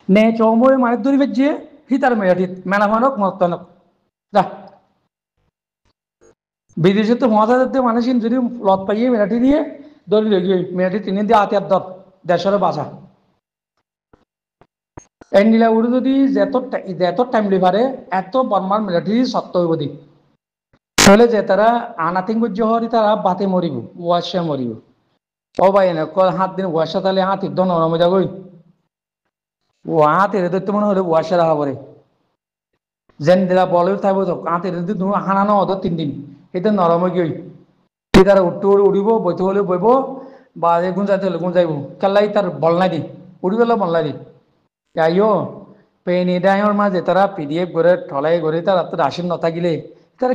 নে চময় মানে দূরি বেজে হিতার মেয়াদিত মেলামানক মতনক যা বিদেশে তো মজা যাতে মানুষ যদি লত পাইয়ে মেলাটি দিয়ে দড়ি লেগে মেলাটি তিনি দিয়ে আতিয়ার দর দেশের বাসা এই নীলা উড়ি যদি যেত টাইম লিভারে এত বর্মার মিলিটারি সত্য হইব দি তাহলে যে তারা আনাতিং গুজ্জ হরি তারা বাতে মরিব ওয়াশে মরিব ও ভাই না হাত দিন ওয়াশা তাহলে হাতির দন নরমে যাবই ও হাতের তো মনে হলে ওয়াশা রাখা পরে যেন দিলা বলে থাকবো তো হাতের তুমি হানানো হতো 3 দিন এটা নরম হয়ে গই তারা উঠতে উড়িব বইতে হলে বইব বা গুঞ্জাইতে হলে গুঞ্জাইব কেলাই তার বল নাই দি উড়ি গেলে বল নাই দি আইও পেনি ডাইর মাঝে তারা পিডিএফ করে ঠলাই করে তারা তো রাশিন নথাকিলে তারা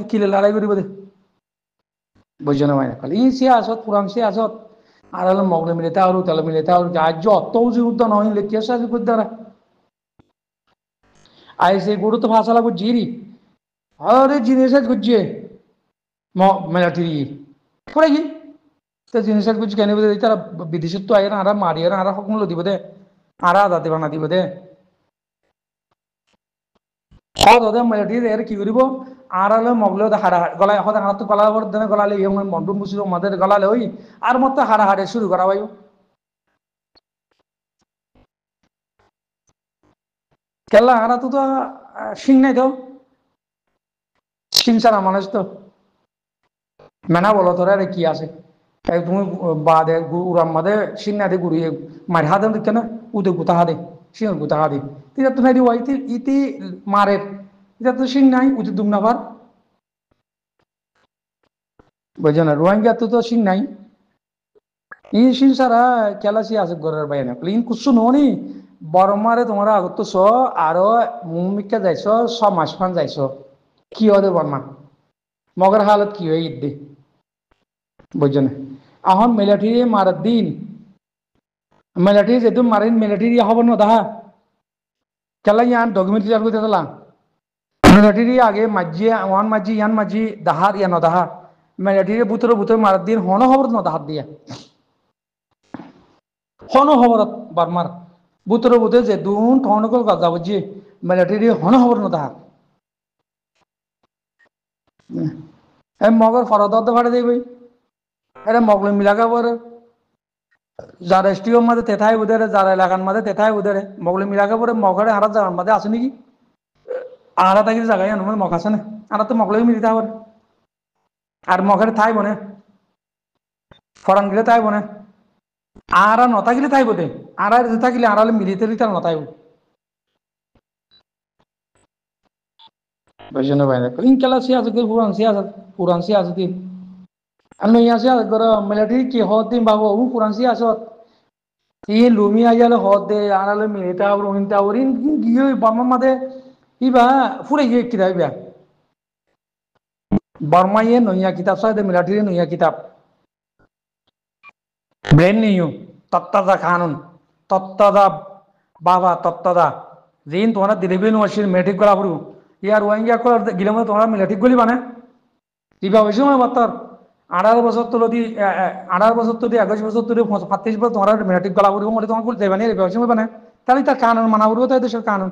কিলে লড়াই করিব দে বুঝছো না মানে খালি সে আসত পুরান সে আসত আর হলো মগলে মিলেতে আর তেলে মিলেতে আর রাজ্য অত যুদ্ধ নয় লেখিয়া সাজ করতে আইসে গুরু তো ভাষা লাগো জিরি আরে জিনিস গুজিয়ে মিলিটারি পড়ে কি তো জিনিস গুজি কেন বুঝে তারা বিদেশের তো আয় না আর মারিয়ে না আর সকল দিব দে আর আদা দেবা না দিব দে হদ হদে মিলিটারি এর কি করিব আর হলে মগলে হারা গলায় হদে হাত গলা দেনে গলালে মন্ডু মুসিল মাদের গলালে ওই আর মতো হাড়ে শুরু করা ভাই কেলা হারা তো তো সিং নাই তো সিং সারা মানুষ তো মেনা বলো তোরা রে কি আছে তুমি বাদে উড়াম মাদে সিন্নাদে গুড়িয়ে মার হাতে কেন উদে গুতা হাদে সিংহ গুতা হাদে তিরা তো নাই ওয়াইতি ইতি মারে এটা তো সিং নাই উদে দুম নাবার বুঝছো না রোহিঙ্গা তো সিং নাই ই সিং সারা কেলাসি আছে ঘরের বাইরে ইন কুসু নি বরমারে তোমরা আগত স আরো মুমিকা যাইছ 6 মাস মান যাইছ কি হবে বর্মা মগর হালত কি হয়ে ইদ্দে বুঝছো না এখন মিলিটারি মারার দিন মিলিটারি যেহেতু মারিন মিলিটারি হব না দাহা কেলা ইয়ান ডকুমেন্ট ক্লিয়ার করতে দিলাম মিলিটারি আগে মাঝিয়ে ওয়ান মাঝি ইয়ান মাঝি দাহার ইয়া নদাহা মিলিটারি বুতরে মারার দিন হন খবর নদাহাত দিয়া হন খবরত বারমার বুতরে যে দুন ঠনকল গাজা বুঝি মিলিটারি হন খবর নদাহা মগর ফরদ ফাড়ে দেবে এটা মগলে মিলাকা পরে যার এসটিওর মাঝে তেথায় উদারে যার এলাকার মাঝে তেথায় উদারে মগলে মিলাকা পরে মগরে হারা জায়গার মাঝে আছে নাকি আড়া থাকি জায়গায় আনুমান মগ আছে না আর তো মগলে মিলিতে হবে আর মগের থাই বনে ফরান গিলে তাই বনে আর নথাকিলে তাই বোধে আর থাকিলে আর মিলিটারি তার নথাইব বুঝছো ভাই ইনকালা সে আছে পুরান সে আছে তিন আমি ইয়াসে গর মিলিটারি কি হত দিন বাবু পুরান সে আছে ই লুমি আইয়ালে হত দে আনালে মিলিটা আর ইনতা আর ইন গিয়ে বামা মাদে ইবা ফুরে গিয়ে কি দাইবা বর্মা ইয়ে নইয়া কিতাব সাথে মিলিটারি নইয়া কিতাব ব্রেন নিউ তত্তাদা কানুন তত্তাদা বাবা তত্তাদা জিন তোমার দিলিবিন ওয়াশির মেট্রিক গলা পড়ু ইয়ার ওয়াইঙ্গা কর গিলে মতো তোমার মেট্রিক গলি মানে দিবা হয়েছে আমার বাত্তার 18 বছর তো যদি 18 বছর তো 21 বছর তো 35 বছর তোমার মেট্রিক গলা পড়ব মানে তোমার দেবা নিয়ে রেবে হয়েছে মানে তাহলে তার কানুন মানা পড়বো তাই দেশের কানুন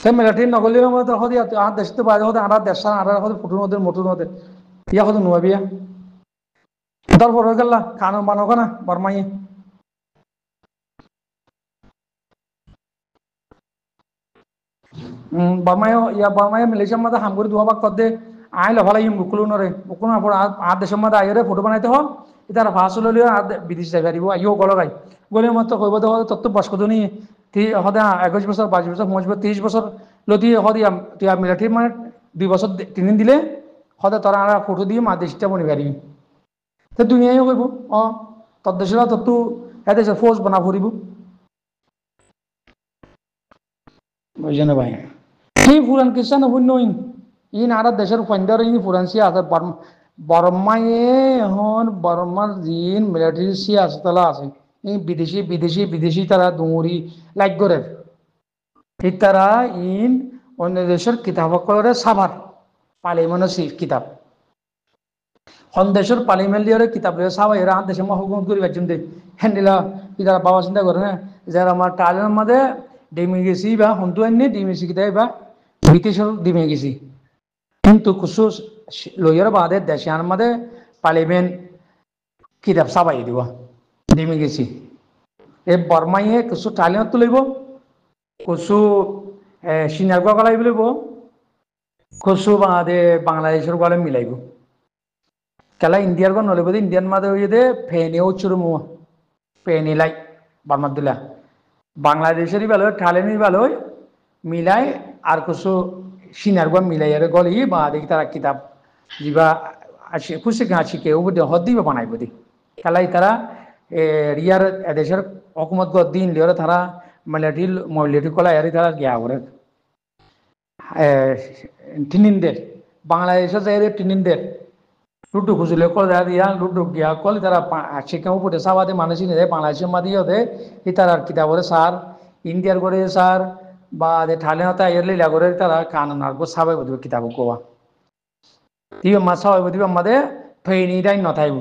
সে মিলিটারি নগলীয় মতো হতে আর দেশ তো বাইরে হতে আর দেশ আর হতে ফুটুন হতে মোটুন হতে ইয়া হতে নুয়া বিয়া তারপর হয়ে গেল কানুন মানো না বর্মাই বামায় মালয়েশিয়ার মধ্যে হাম করে দুয়া বাক দে আই লফালাই মুকুলো নরে মুকুলো না পড়ে আর দেশের মধ্যে আইরে ফটো বানাইতে হল এটা ভাষা ললিও আর বিদেশ যাই পারিব আইও গলগাই গলে মত কইব দে তত বয়স কত নি হদে 21 বছর 22 বছর 30 বছর লতি হদিয়া তিয়া মিলিটারি মানে 2 বছর 3 দিন দিলে হদে তোরা আর ফটো দিয়ে মা দেশটা বনি পারিবি তো দুনিয়ায় কইব তোর দেশের তত এদেশে ফৌজ বানা ফুরিব বুঝছেন ভাই এই পুরান কিসা নবুন নইন ইন আর দেশের ফান্ডার ইন পুরান সিয়া আছে বর্মায়ে এখন বর্মার জিন মিলিটারি সিয়া আছে তালা আছে এই বিদেশি তারা দৌড়ি লাইক করে তারা ইন অন্য দেশের কিতাব করে সাভার পালে মনে কিতাব সন্দেশের পার্লিমেন্ট লিয়ারে কিতাব লিয়ে সাবাই এরা হাত দেশে হুকুমত করি বাচ্চুন দে হ্যান্ডিলা ইতারা বাবা চিন্তা করে না যারা আমার টালের মধ্যে ডিমে গেছি বা হন্তু আনি ডিমেছি কিতাই বা ব্রিটিশের ডিমে গেছি কিন্তু কুসু লইয়ার বাদে দেশে আনার মধ্যে পার্লিমেন্ট কিতাব সাবাই দিব ডিমে গেছি এই বর্মাইয়ে কিছু টালিয়ত তুলিব কিছু সিনার গলাইব লইব কিছু বাদে বাংলাদেশের গলে মিলাইব কেলা ইন্ডিয়ার গণ নলিব ইন্ডিয়ান মাঝে হয়ে দে ফেনিও চুরমু ফেনি লাই বর্মাদুল্লাহ বাংলাদেশেরই ভালো ঠালেনি ভালো মিলাই আর কিছু সিনার গম মিলাই আর গলি বা দেখি তারা কিতাব যা খুশি গাছি কেউ হদ্দিব বানাইব দি খেলাই তারা রিয়ার এদেশের হকুমত দিন লিওরে তারা মিলিটারি কলাই আর তারা গিয়া করে টিনিনদের বাংলাদেশের যাই টিনিনদের লুডু খুঁজলে কল দিয়া লুডু গিয়া কল তারা শিক্ষা উপরে সাবাদে মানুষ নিয়ে বাংলাদেশের মাদিয়ে দে তার আর কিতাবরে সার ইন্ডিয়ার করে সার বা ঠালে হতা এর লীলা করে তারা কানুন আর সাবাই বদিব কিতাব গোয়া দিবে মা সাবাই বদিব আমাদের ফেনি দাই নথাইব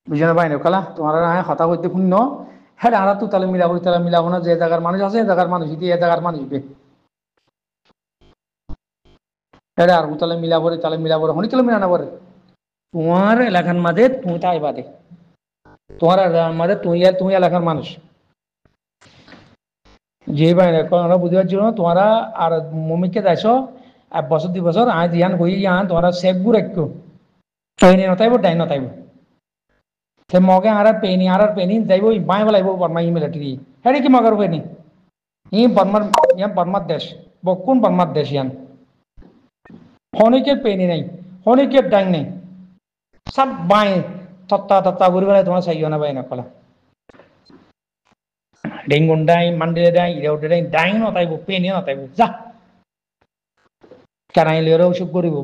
বুঝে পাই না কালা তোমার হতা হইতে শূন্য হ্যাঁ আর তো তাহলে মিলাবো তাহলে মিলাবো না যে জায়গার মানুষ আছে এ জায়গার মানুষ দিয়ে এ জায়গার মানুষ হ্যাঁ আর তাহলে মিলাবো হনি তাহলে মিলানা পরে তোমার এলাকার মাঝে তুমি তাই বাদে তোমার মাঝে তুমি এলাকার মানুষ যে ভাই বুঝতে পারছো তোমরা আর মমিকে যাইছো 1 বছর 2 বছর আজ ইয়ান হই ইয়ান তোমরা সেফ গু রাখো ট্রেনে নতাইব ডাই নতাইব সে মগে আর পেনি যাইব বাই বলাইব বর্মা ই মিলিটারি হ্যাঁ কি মগার পেনি বর্মার দেশ বকুন বর্মার দেশ ইয়ান হনিকের পেনি নাই হনিকের ডাং নেই সব বাই তত্তা ঘুরি বেড়ায় তোমার চাইও না বাই না কলা ডেঙ্গুন ডাই মান্ডিলে ডাই ইরাউডে ডাই নতাইব পেনি নতাইব যা কেনাই লিওরে ওসব করিব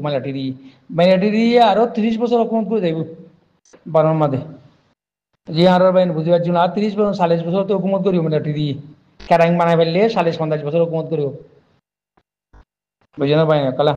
মিলিটারি আরো 30 বছর হকুমত করে যাইব বারোর মাঝে যে আর বাইন বুঝতে পারছি না আর 30 বছর 40 বছর তো হুকুমত করিব মিলিটারি কেরাইং বানাই ফেললে 40-50 বছর হুকুমত করিব বুঝে না পাই না কালা